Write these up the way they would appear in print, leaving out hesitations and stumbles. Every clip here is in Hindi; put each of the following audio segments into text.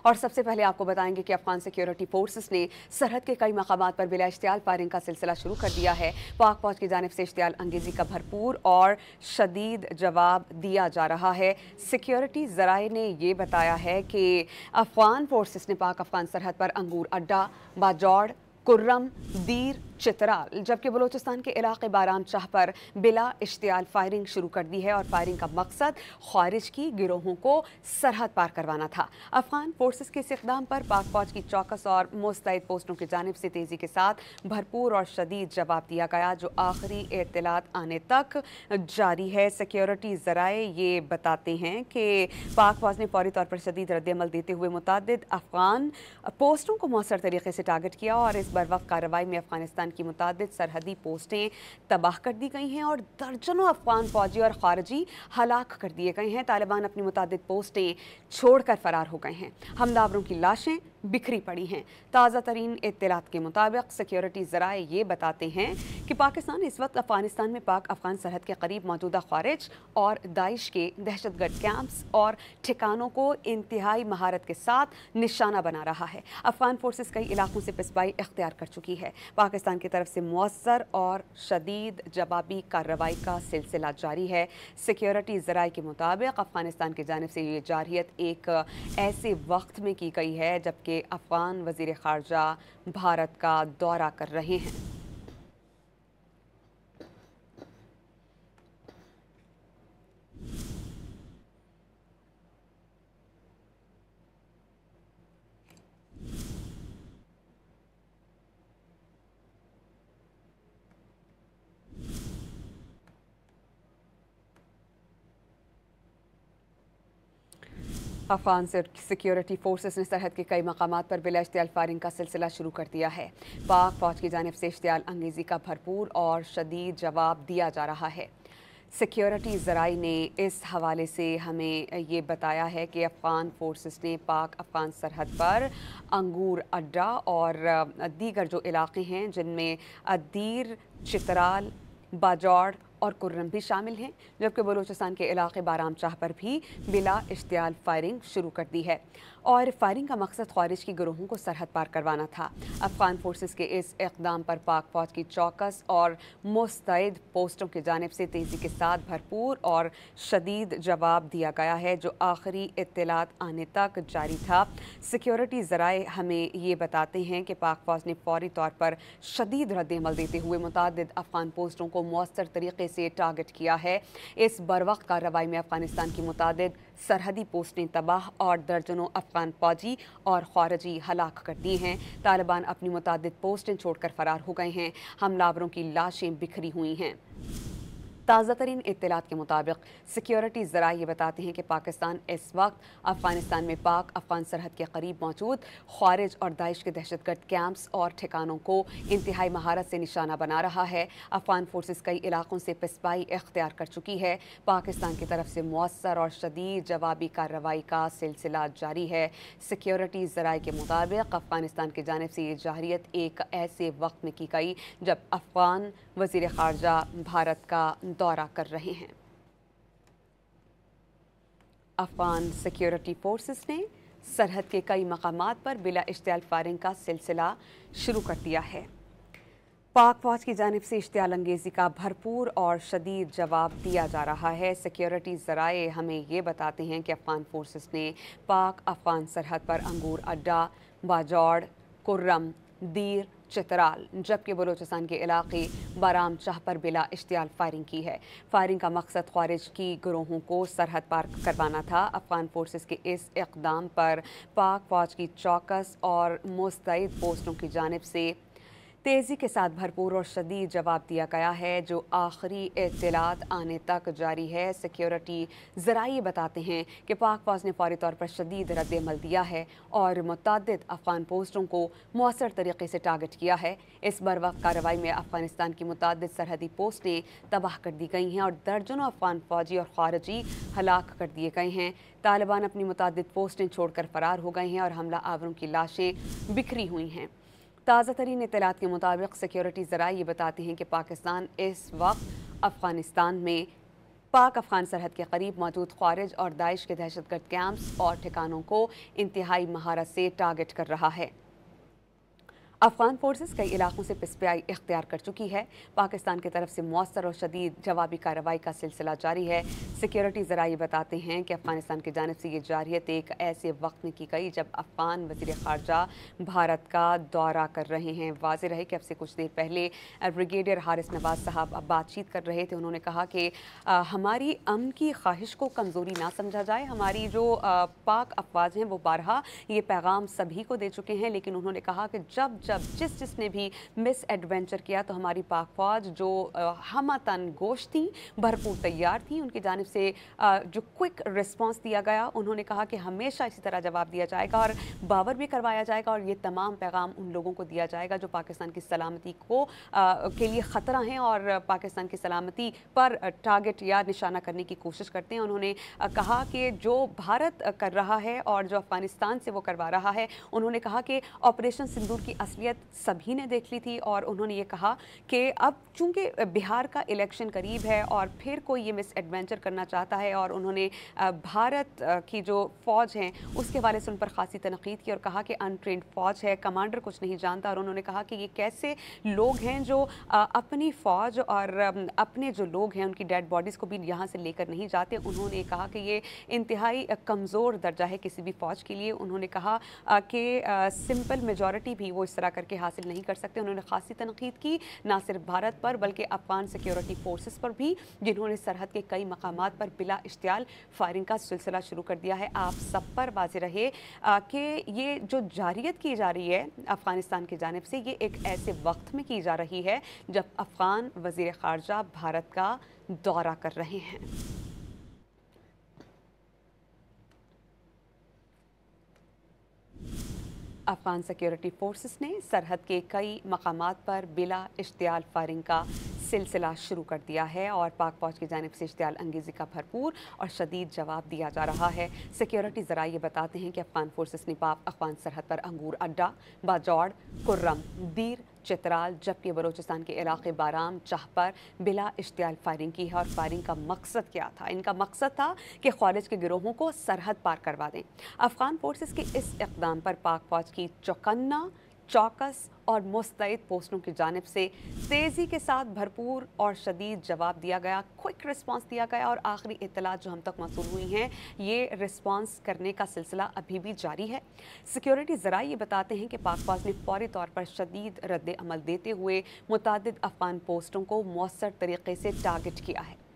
और सबसे पहले आपको बताएंगे कि अफगान सिक्योरिटी फोर्सेस ने सरहद के कई मकामात पर बिला इश्तियाल फायरिंग का सिलसिला शुरू कर दिया है। पाक फौज की जानिब से इश्तियाल अंगेजी का भरपूर और शदीद जवाब दिया जा रहा है। सिक्योरिटी ज़राए ने यह बताया है कि अफगान फोर्सेस ने पाक अफगान सरहद पर अंगूर अड्डा, बाजौड़, कुर्रम, दीर, चित्राल जबकि बलोचिस्तान के इलाके बाराम शाह पर बिला इश्तियाल फायरिंग शुरू कर दी है और फायरिंग का मकसद खारिज की गिरोहों को सरहद पार करवाना था। अफगान फोर्सेस के इस इक़दाम पर पाक फौज की चौकस और मुस्तैद पोस्टों की जानिब से तेज़ी के साथ भरपूर और शदीद जवाब दिया गया, जो आखिरी इत्तलात आने तक जारी है। सिक्योरिटी ज़राए ये बताते हैं कि पाक फौज ने फौरी तौर पर शदीद रद्दअमल देते हुए मुतअद्दिद अफगान पोस्टों को मौसर तरीके से टारगेट किया और इस बरवक्त कार्रवाई में अफगानिस्तान की मुतअद्दिद सरहदी पोस्टें तबाह कर दी गई हैं और दर्जनों अफगान फौजी और खारजी हलाक कर दिए गए हैं। तालिबान अपनी मुतअद्दिद पोस्टें छोड़कर फरार हो गए हैं। हमलावरों की लाशें बिखरी पड़ी हैं। ताज़ा तरीन इत्तलात के मुताबिक सिक्योरिटी ज़राए ये बताते हैं कि पाकिस्तान इस वक्त अफगानिस्तान में पाक अफगान सरहद के करीब मौजूदा खारिज और दाइश के दहशतगर्द कैंप्स और ठिकानों को इंतहाई महारत के साथ निशाना बना रहा है। अफगान फोर्सेस कई इलाकों से पिसबाई इख्तियार कर चुकी है। पाकिस्तान की तरफ से मुअस्सर और शदीद जवाबी कार्रवाई का सिलसिला जारी है। सिक्योरिटी ज़राए के मुताबिक अफगानिस्तान की जानिब से ये जारहियत एक ऐसे वक्त में की गई है जबकि अफगान वज़ीर ख़ारजा भारत का दौरा कर रहे हैं। अफगान सिक्योरिटी फोर्सेस ने सरहद के कई मकामात पर बिला इश्तियाल फायरिंग का सिलसिला शुरू कर दिया है। पाक फौज की जानिब से इश्तियाल अंगेजी का भरपूर और शदीद जवाब दिया जा रहा है। सिक्योरिटी ज़राए ने इस हवाले से हमें ये बताया है कि अफ़गान फोर्सेस ने पाक अफ़गान सरहद पर अंगूर अड्डा और दीगर जो इलाके हैं जिनमें दीर, चित्राल, बाजौड़ और कुर्रम भी शामिल हैं, जबकि बलूचिस्तान के इलाके बाराम शाह पर भी बिला इश्तियाल फायरिंग शुरू कर दी है और फायरिंग का मकसद खारिज की गिरोहों को सरहद पार करवाना था। अफगान फोर्सेस के इस इक़दाम पर पाक फौज की चौकस और मुस्तैद पोस्टों की जानिब से तेज़ी के साथ भरपूर और शदीद जवाब दिया गया है, जो आखिरी इत्तलात आने तक जारी था। सिक्योरिटी ज़राए हमें ये बताते हैं कि पाक फौज ने फौरी तौर पर शदीद रद्दअमल देते हुए मुतअद्दिद अफगान पोस्टों को मौसर तरीके से टारगेट किया है। इस बरवक्त कार्रवाई में अफगानिस्तान की मुतअद्दिद सरहदी पोस्टें तबाह और दर्जनों अफगान फौजी और खारजी हलाक कर दिए हैं। तालिबान अपनी मुतअद्दिद पोस्टें छोड़कर फरार हो गए हैं। हमलावरों की लाशें बिखरी हुई हैं। ताज़ा तरीन इत्तलात के मुताबिक सिक्योरिटी ज़राए ये बताते हैं कि पाकिस्तान इस वक्त अफ़गानिस्तान में पाक अफ़गान सरहद के करीब मौजूद खारिज और दाइश के दहशतगर्द कैंप्स और ठिकानों को इंतहाई महारत से निशाना बना रहा है। अफ़गान फोर्सेस कई इलाकों से पिसबाई इख्तियार कर चुकी है। पाकिस्तान की तरफ से मुअस्सर और शदीद जवाबी कार्रवाई का सिलसिला जारी है। सिक्योरिटी ज़राए के मुताबिक अफ़गानिस्तान की जानिब से ये जारहियत एक ऐसे वक्त में की गई जब अफ़गान वज़ीर ख़ारजा भारत का दौरा कर रहे हैं। अफगान सिक्योरिटी फोर्सेस ने सरहद के कई मकामात पर बिला इश्तियाल फायरिंग का सिलसिला शुरू कर दिया है। पाक फौज की जानिब से इश्तियाल अंगेजी का भरपूर और शदीद जवाब दिया जा रहा है। सिक्योरिटी ज़राए हमें ये बताते हैं कि अफगान फोर्सेस ने पाक अफगान सरहद पर अंगूर अड्डा, बाजौड़, कुर्रम, दीर, चित्राल जबकि बलूचिस्तान के इलाके बाराम शाह पर बिला इश्तियाल फायरिंग की है। फायरिंग का मकसद खारिज की गिरोहों को सरहद पार करवाना था। अफगान फोर्सेस के इस इक़दाम पर पाक फौज की चौकस और मुस्तैद पोस्टों की जानिब से तेज़ी के साथ भरपूर और शदीद जवाब दिया गया है, जो आखिरी इत्तलात आने तक जारी है। सिक्योरिटी ज़राए बताते हैं कि पाक फौज ने फौरी तौर पर शदीद रद्दअमल दिया है और मुतअद्दिद अफ़गान पोस्टों को मौसर तरीके से टारगेट किया है। इस बरवक्त कार्रवाई में अफ़गानिस्तान की मुतअद्दिद सरहदी पोस्टें तबाह कर दी गई हैं और दर्जनों अफ़गान फौजी और खारजी हलाक कर दिए गए हैं। तालिबान अपनी मुतअद्दिद पोस्टें छोड़कर फरार हो गए हैं और हमला आवरों की लाशें बिखरी हुई हैं। ताज़ा तरीन इत्तलात के मुताबिक सिक्योरिटी ज़राए ये बताती हैं कि पाकिस्तान इस वक्त अफ़गानिस्तान में पाक अफगान सरहद के करीब मौजूद ख्वारिज और दाइश के दहशतगर्द कैंप्स और ठिकानों को इंतहाई महारत से टारगेट कर रहा है। अफगान फोर्सेस कई इलाकों से पिसप्याई इख्तियार कर चुकी है। पाकिस्तान की तरफ से मौसर और शदीद जवाबी कार्रवाई का सिलसिला जारी है। सिक्योरिटी ज़राए बताते हैं कि अफगानिस्तान की जानिब से ये जारियत एक ऐसे वक्त में की गई जब अफगान वज़ीर ख़ारजा भारत का दौरा कर रहे हैं। वाज़ेह रहे कि अब से कुछ देर पहले ब्रिगेडियर हारिस नवाज साहब अब बातचीत कर रहे थे। उन्होंने कहा कि हमारी अमन की ख्वाहिश को कमज़ोरी ना समझा जाए। हमारी जो पाक अफवाज हैं वो बारहा ये पैगाम सभी को दे चुके हैं, लेकिन उन्होंने कहा कि जब जिसने भी मिस एडवेंचर किया तो हमारी पाक फौज जो हमतन गोश थी, भरपूर तैयार थी, उनकी जानिब से जो क्विक रिस्पांस दिया गया, उन्होंने कहा कि हमेशा इसी तरह जवाब दिया जाएगा और बावर भी करवाया जाएगा और ये तमाम पैगाम उन लोगों को दिया जाएगा जो पाकिस्तान की सलामती को के लिए ख़तरा हैं और पाकिस्तान की सलामती पर टारगेट या निशाना करने की कोशिश करते हैं। उन्होंने कहा कि जो भारत कर रहा है और जो अफगानिस्तान से वो करवा रहा है, उन्होंने कहा कि ऑपरेशन सिंदूर की असलियत सभी ने देख ली थी और उन्होंने ये कहा कि अब चूंकि बिहार का इलेक्शन करीब है और फिर कोई ये मिस एडवेंचर करना चाहता है और उन्होंने भारत की जो फ़ौज हैं उसके हवाले से उन पर खासी तनकीद की और कहा कि अनट्रेंड फ़ौज है, कमांडर कुछ नहीं जानता। और उन्होंने कहा कि ये कैसे लोग हैं जो अपनी फ़ौज और अपने जो लोग हैं उनकी डेड बॉडीज़ को भी यहाँ से लेकर नहीं जाते। उन्होंने कहा कि ये इंतहाई कमज़ोर दर्जा है किसी भी फ़ौज के लिए। उन्होंने कहा कि सिंपल मेजॉरिटी भी वो इस तरह करके हासिल नहीं कर सकते। उन्होंने खासी तनकीद की ना सिर्फ भारत पर बल्कि अफगान सिक्योरिटी फोर्सेस पर भी, जिन्होंने सरहद के कई मकामात पर बिला इश्तियाल फायरिंग का सिलसिला शुरू कर दिया है। आप सब पर वाज़ेह रहे कि ये जो जारियत की जा रही है अफगानिस्तान की जानिब से, ये एक ऐसे वक्त में की जा रही है जब अफगान वज़ीर ख़ारजा भारत का दौरा कर रहे हैं। अफगान सिक्योरिटी फोर्सेस ने सरहद के कई मकामात पर बिला इश्तियाल फायरिंग का सिलसिला शुरू कर दिया है और पाक फौज की जानिब से इश्तियाल अंगेज़ी का भरपूर और शदीद जवाब दिया जा रहा है। सिक्योरिटी ज़राए ये बताते हैं कि अफगान फोर्सेस ने पाक अफगान सरहद पर अंगूर अड्डा, बाजौड़, कुर्रम, दीर, चित्राल, जबकि बलोचिस्तान के इलाके बाराम, चाह पर बिला इश्तियाल फायरिंग की है। और फायरिंग का मकसद क्या था? इनका मकसद था कि ख्वारिज के गिरोहों को सरहद पार करवा दें। अफगान फोर्सेस के इस इक़दाम पर पाक फौज की चौकन्ना, चौकस और मुस्तैद पोस्टों की जानिब से तेज़ी के साथ भरपूर और शदीद जवाब दिया गया, क्विक रिस्पांस दिया गया और आखिरी इत्तलात जो हम तक मौसूल हुई हैं, ये रिस्पांस करने का सिलसिला अभी भी जारी है। सिक्योरिटी ज़राए ये बताते हैं कि पाक फौज ने फौरी तौर पर शदीद रद्द अमल देते हुए मुतादिद अफगान पोस्टों को मौसर तरीके से टारगेट किया है।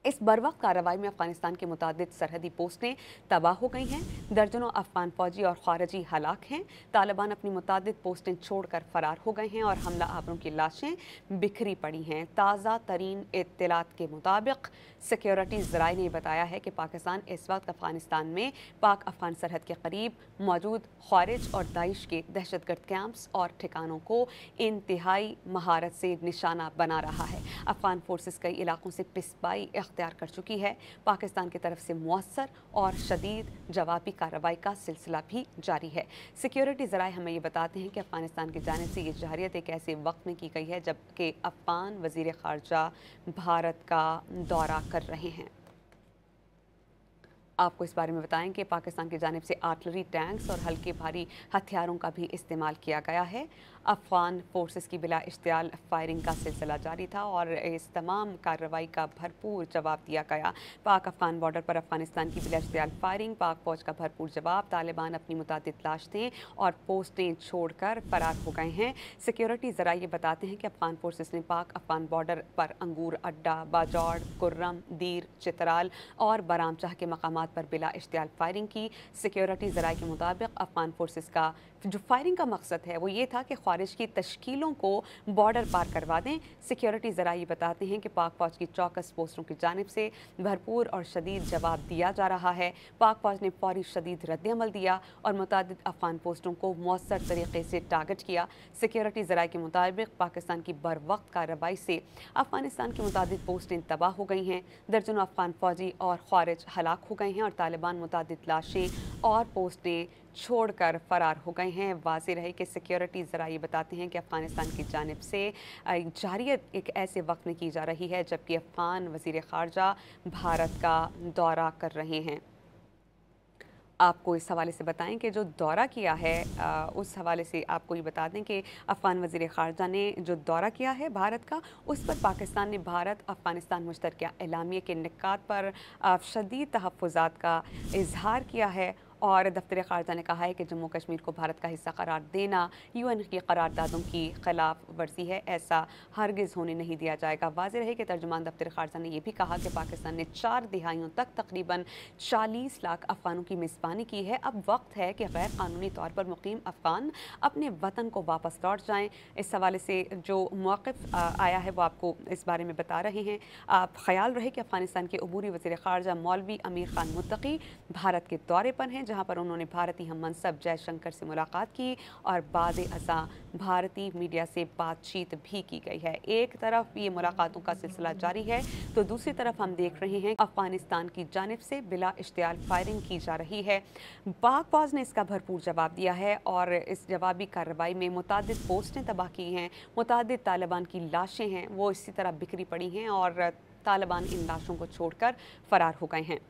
इस बरवक्त कार्रवाई में अफगानिस्तान की मुतादिद सरहदी पोस्टें तबाह हो गई हैं, दर्जनों अफगान फौजी और खारजी हलाक हैं। तालिबान अपनी मुतादिद पोस्टें छोड़कर फरार हो गए हैं और हमला आवरों की लाशें बिखरी पड़ी हैं। ताज़ा तरीन इत्तलात के मुताबिक सिक्योरिटी ज़राए ने बताया है कि पाकिस्तान इस वक्त अफगानिस्तान में पाक अफगान सरहद के करीब मौजूद खारिज और दाइश के दहशतगर्द कैंप्स और ठिकानों को इंतहाई महारत से निशाना बना रहा है। अफगान फोर्सेस कई इलाकों से पिसपाई इख्तियार कर चुकी है। पाकिस्तान की तरफ से मौसर और शदीद जवाबी कार्रवाई का सिलसिला भी जारी है। सिक्योरिटी ज़राए हमें ये बताते हैं कि अफगानिस्तान की जानिब से ये जारियत एक ऐसे वक्त में की गई है जबकि अफगान वज़ीर ख़ारजा भारत का दौरा कर रहे हैं। आपको इस बारे में बताएं कि पाकिस्तान की जानिब से आर्टिलरी, टैंक्स और हल्के भारी हथियारों का भी इस्तेमाल किया गया है। अफगान फोर्सेस की बिला इश्तियाल फायरिंग का सिलसिला जारी था और इस तमाम कार्रवाई का भरपूर जवाब दिया गया। पाक अफगान बॉर्डर पर अफगानिस्तान की बिला इश्तियाल फायरिंग, पाक फौज का भरपूर जवाब। तालिबान अपनी मुतादिद लाशें और पोस्टें छोड़कर फरार हो गए हैं। सिक्योरिटी ज़राए ये बताते हैं कि अफगान फोर्सेस ने पाक अफगान बॉर्डर पर अंगूर अड्डा, बाजौड़, कुर्रम, दीर, चित्राल और बारामचाह के मकामात पर बिला इश्तियाल फायरिंग की। सिक्योरिटी ज़राए के मुताबिक अफगान फोर्सेस का जो फायरिंग का मकसद है वो ये था कि ख्वारिज की तश्कीलों को बॉर्डर पार करवा दें। सिक्योरिटी ज़राए बताते हैं कि पाक फौज की चौकस पोस्टों की जानिब से भरपूर और शदीद जवाब दिया जा रहा है। पाक फौज ने फौरी शदीद रद्द-ए-अमल दिया और मुतादिद अफगान पोस्टों को मौसर तरीके से टारगेट किया। सिक्योरिटी ज़राए के मुताबिक पाकिस्तान की बर वक्त कार्रवाई से अफगानिस्तान की मुतादिद पोस्टें तबाह हो गई हैं, दर्जनों अफगान फौजी और ख्वारिज हलाक हो गए हैं और तालिबान मुतादिद लाशें और पोस्टें छोड़कर फरार हो गए हैं। वाज़ेह रहे कि सिक्योरिटी ज़रा ये बताते हैं कि अफ़गानिस्तान की जानिब से जारियत एक ऐसे वक्त में की जा रही है जबकि अफ़गान वज़ीर ख़ारजा भारत का दौरा कर रहे हैं। आपको इस हवाले से बताएं कि जो दौरा किया है उस हवाले से आपको ये बता दें कि अफ़गान वज़ीर ख़ारजा ने जो दौरा किया है भारत का, उस पर पाकिस्तान ने भारत अफ़गानिस्तान मुश्तरका एलामिया के निकात पर शदीद तहफ़्फ़ुज़ात का इजहार किया है और दफ्तर ख़ारजा ने कहा है कि जम्मू कश्मीर को भारत का हिस्सा करार देना UN की करारदादों की खिलाफ वर्जी है, ऐसा हरगिज़ होने नहीं दिया जाएगा। वाज़ेह रहे कि तर्जुमान दफ्तर ख़ारजा ने यह भी कहा कि पाकिस्तान ने 4 दिहाइयों तक तकरीबन 40 लाख अफ़गानों की मेज़बानी की है। अब वक्त है कि गैर कानूनी तौर पर मुकीम अफ़गान अपने वतन को वापस लौट जाएँ। इस हवाले से जो मौक़िफ़ आया है वो आपको इस बारे में बता रहे हैं। आप ख्याल रहे कि अफ़गानिस्तान के अबूरी वज़ीर ख़ारजा मौलवी अमीर ख़ान मुत्तकी भारत के दौरे पर हैं, जहाँ पर उन्होंने भारतीय हम मनसब जयशंकर से मुलाकात की और बाद अज़ा भारतीय मीडिया से बातचीत भी की गई है। एक तरफ ये मुलाकातों का सिलसिला जारी है तो दूसरी तरफ हम देख रहे हैं अफ़गानिस्तान की जानिब से बिला इश्तियाल फायरिंग की जा रही है। पाक फौज ने इसका भरपूर जवाब दिया है और इस जवाबी कार्रवाई में मुतादिद पोस्टें तबाह की हैं, मुतादिद तालिबान की लाशें हैं वो इसी तरह बिखरी पड़ी हैं और तालिबान इन लाशों को छोड़कर फरार हो गए हैं।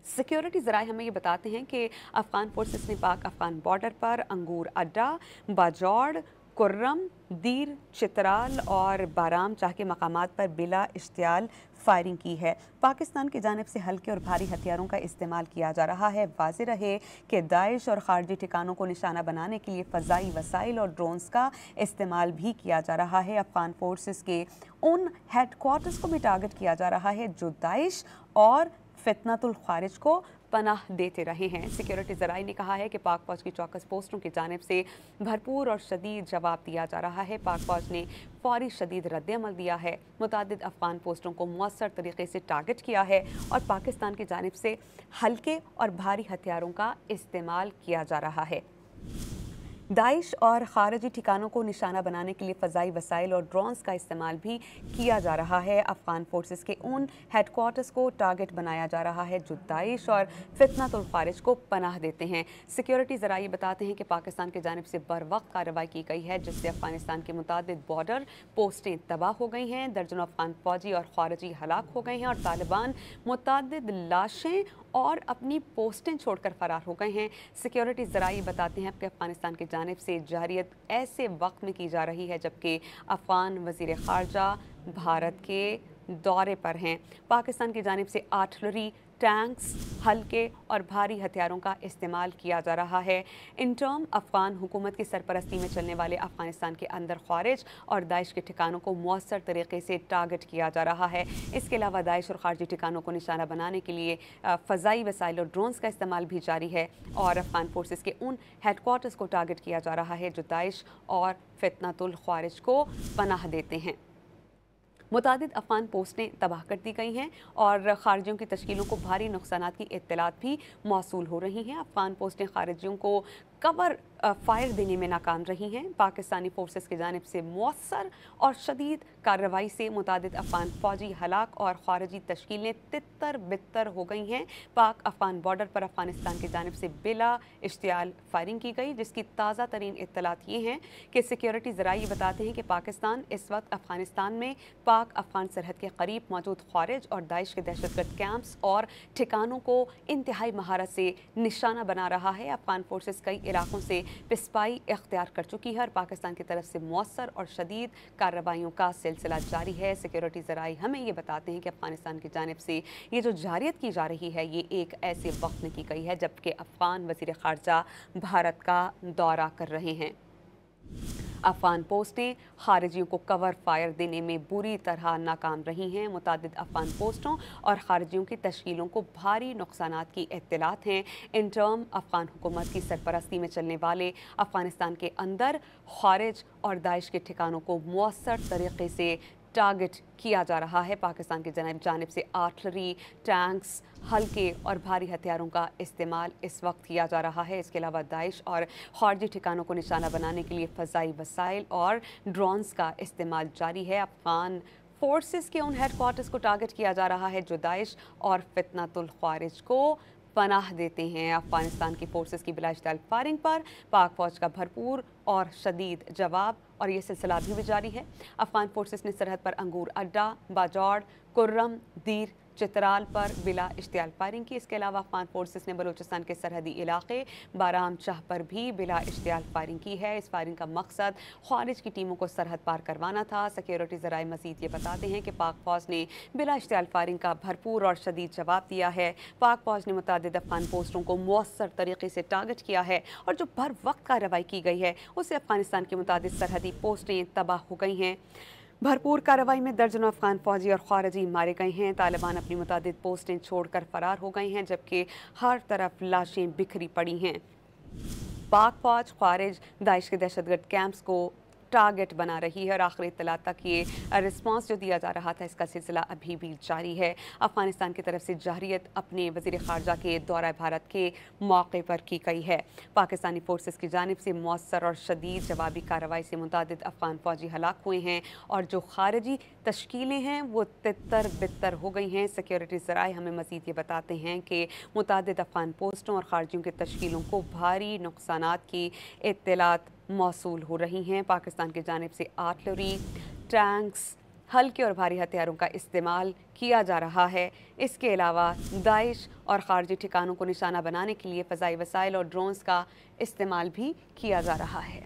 सिक्योरिटी ज़राए हमें ये बताते हैं कि अफ़गान फोर्सेस ने पाक अफ़गान बॉर्डर पर अंगूर अड्डा, बाजौड़, कुर्रम, दीर, चित्राल और बाराम चाह के मकामात पर बिला इश्तियाल फायरिंग की है। पाकिस्तान की जानिब से हल्के और भारी हथियारों का इस्तेमाल किया जा रहा है। वाज़ेह रहे कि दाइश और खारजी ठिकानों को निशाना बनाने के लिए फ़ज़ाई वसाइल और ड्रोन्स का इस्तेमाल भी किया जा रहा है। अफ़गान फोर्सेस के उन हेडक्वार्टर्स को भी टारगेट किया जा रहा है जो दाइश और फितनतुल खारिज को पनाह देते रहे हैं। सिक्योरिटी ज़राए ने कहा है कि पाक फौज की चौकस पोस्टों की जानिब से भरपूर और शदीद जवाब दिया जा रहा है। पाक फौज ने फौरी शदीद रद्द-ए-अमल दिया है, मुतादिद अफ़गान पोस्टों को मौसर तरीके से टारगेट किया है और पाकिस्तान की जानिब से हल्के और भारी हथियारों का इस्तेमाल किया जा रहा है। दाइश और खारजी ठिकानों को निशाना बनाने के लिए फ़ज़ाई वसाइल और ड्रोन्स का इस्तेमाल भी किया जा रहा है। अफ़गान फोर्सेस के उन हेडक्वार्टर्स को टारगेट बनाया जा रहा है जो दाइश और फितनतुल खारिज को पनाह देते हैं। सिक्योरिटी ज़राए बताते हैं कि पाकिस्तान की जानिब से बर वक्त कार्रवाई की गई है जिससे अफ़गानिस्तान के मुतादिद बॉर्डर पोस्टें तबाह हो गई हैं, दर्जनों अफ़गान फौजी और खारजी हलाक हो गए हैं और तालिबान मुतादिद लाशें और अपनी पोस्टें छोड़कर फरार हो गए हैं। सिक्योरिटी ज़राए बताते हैं कि अफ़गानिस्तान की जानिब से जारियत ऐसे वक्त में की जा रही है जबकि अफ़गान वज़ीर ख़ारजा भारत के दौरे पर हैं। पाकिस्तान की जानिब से आर्टिलरी, टैंक्स, हल्के और भारी हथियारों का इस्तेमाल किया जा रहा है। इंटर्म अफ़गान हुकूमत की सरपरस्ती में चलने वाले अफ़गानिस्तान के अंदर खारिज और दाइश के ठिकानों को मौसर तरीके से टारगेट किया जा रहा है। इसके अलावा दाइश और खारजी ठिकानों को निशाना बनाने के लिए फ़ज़ाई वसाइल और ड्रोन्स का इस्तेमाल भी जारी है और अफ़गान फोर्सेस के उन हेडक्वार्टर्स को टारगेट किया जा रहा है जो दाइश और फितनतुल खारिज को पनाह देते हैं। मुतादिद अफ़गान पोस्टें तबाह कर दी गई हैं और खारजियों की तश्कीलों को भारी नुकसानात की इत्तलात भी मौसूल हो रही हैं। अफ़गान पोस्टें खारजियों को कवर फायर देने में नाकाम रही हैं। पाकिस्तानी फोर्सेस की जानिब से मौसर और शदीद कार्रवाई से मुतादिद अफ़गान फ़ौजी हलाक और खारजी तश्कीलें तितर बितर हो गई हैं। पाक अफ़गान बॉर्डर पर अफ़गानिस्तान की जानिब से बिला इश्तियाल फायरिंग की गई जिसकी ताज़ा तरीन इत्तलात ये हैं कि सिक्योरिटी ज़राए बताते हैं कि पाकिस्तान इस वक्त अफ़गानिस्तान में पाक अफ़गान सरहद के करीब मौजूद खारिज और दाइश के दहशतगर्द कैंप्स और ठिकानों को इंतहाई महारत से निशाना बना रहा है। अफ़गान फोर्सेस कई इलाकों से पिस्पाई इख्तियार कर चुकी है और पाकिस्तान की तरफ से मौसर और शदीद कार्रवाइयों का सिलसिला जारी है। सिक्योरिटी ज़राए हमें ये बताते हैं कि अफ़गानिस्तान की जानिब से ये जो जारियत की जा रही है ये एक ऐसे वक्त में की गई है जबकि अफ़गान वज़ीर ख़ारजा भारत का दौरा कर रहे हैं। अफ़गान पोस्टें खारजियों को कवर फायर देने में बुरी तरह नाकाम रही हैं। मुतादिद अफ़गान पोस्टों और खारजियों की तश्कीलों को भारी नुकसानात की इत्तलात हैं। इंटर्म अफ़गान हुकूमत की सरपरस्ती में चलने वाले अफ़गानिस्तान के अंदर खारिज और दाइश के ठिकानों को मौसर तरीके से टारगेट किया जा रहा है। पाकिस्तान की जानिब से आर्टिलरी, टैंक्स, हल्के और भारी हथियारों का इस्तेमाल इस वक्त किया जा रहा है। इसके अलावा दाइश और खारजी ठिकानों को निशाना बनाने के लिए फ़ज़ाई वसाइल और ड्रोन्स का इस्तेमाल जारी है। अफ़गान फोर्सेस के उन हेडक्वार्टर्स को टारगेट किया जा रहा है जो दाइश और फितनतुल ख्वारिज को पनाह देते हैं। अफगानिस्तान की फोर्सेस की बिलाइश्तियाल फायरिंग पर पाक फौज का भरपूर और शदीद जवाब, और ये सिलसिला अभी भी जारी है। अफगान फोर्सेस ने सरहद पर अंगूर अड्डा, बाजौड़, कुर्रम, दीर, चित्राल पर बिला इश्तियाल फायरिंग की। इसके अलावा अफगान फोर्सेस ने बलूचिस्तान के सरहदी इलाके बाराम शाह पर भी बिला इश्तियाल फायरिंग की है। इस फायरिंग का मकसद ख्वारिज की टीमों को सरहद पार करवाना था। सिक्योरिटी ज़राए मज़ीद ये बताते हैं कि पाक फौज ने बिला इश्तियाल फायरिंग का भरपूर और शदीद जवाब दिया है। पाक फौज ने मुतअद्दिद अफगान पोस्टों को मौसर तरीके से टारगेट किया है और जो भर वक्त कार्रवाई की गई है उससे अफगानिस्तान की मुतअद्दिद सरहदी पोस्टें तबाह हो गई हैं। भरपूर कार्रवाई में दर्जनों अफगान फौजी और खारजी मारे गए हैं। तालिबान अपनी मुतअद्दिद पोस्टें छोड़कर फरार हो गए हैं, जबकि हर तरफ लाशें बिखरी पड़ी हैं। पाक फौज खारिज दाइश के दहशतगर्द कैंप्स को टारगेट बना रही है और आखिरी इत्तला तक ये रिस्पांस जो दिया जा रहा था इसका सिलसिला अभी भी जारी है। अफगानिस्तान की तरफ से जहरियत अपने वज़ीर ख़ारजा के दौरा भारत के मौके पर की गई है। पाकिस्तानी फोर्सेस की जानिब से मौसर और शदीद जवाबी कार्रवाई से मुतअद्दिद अफगान फौजी हलाक हुए हैं और जो खारजी तश्कीलें हैं वो तितर बितर हो गई हैं। सिक्योरिटी ज़राए हमें मज़ीद ये बताते हैं कि मुतअद्दिद अफगान पोस्टों और खारजियों की तश्कीलों को भारी नुकसानात की इत्तलात मौसूल हो रही हैं। पाकिस्तान की जानिब से आर्टिलरी, टैंक्स, हल्के और भारी हथियारों का इस्तेमाल किया जा रहा है। इसके अलावा दाइश और खारजी ठिकानों को निशाना बनाने के लिए फ़ज़ाई वसाइल और ड्रोन्स का इस्तेमाल भी किया जा रहा है।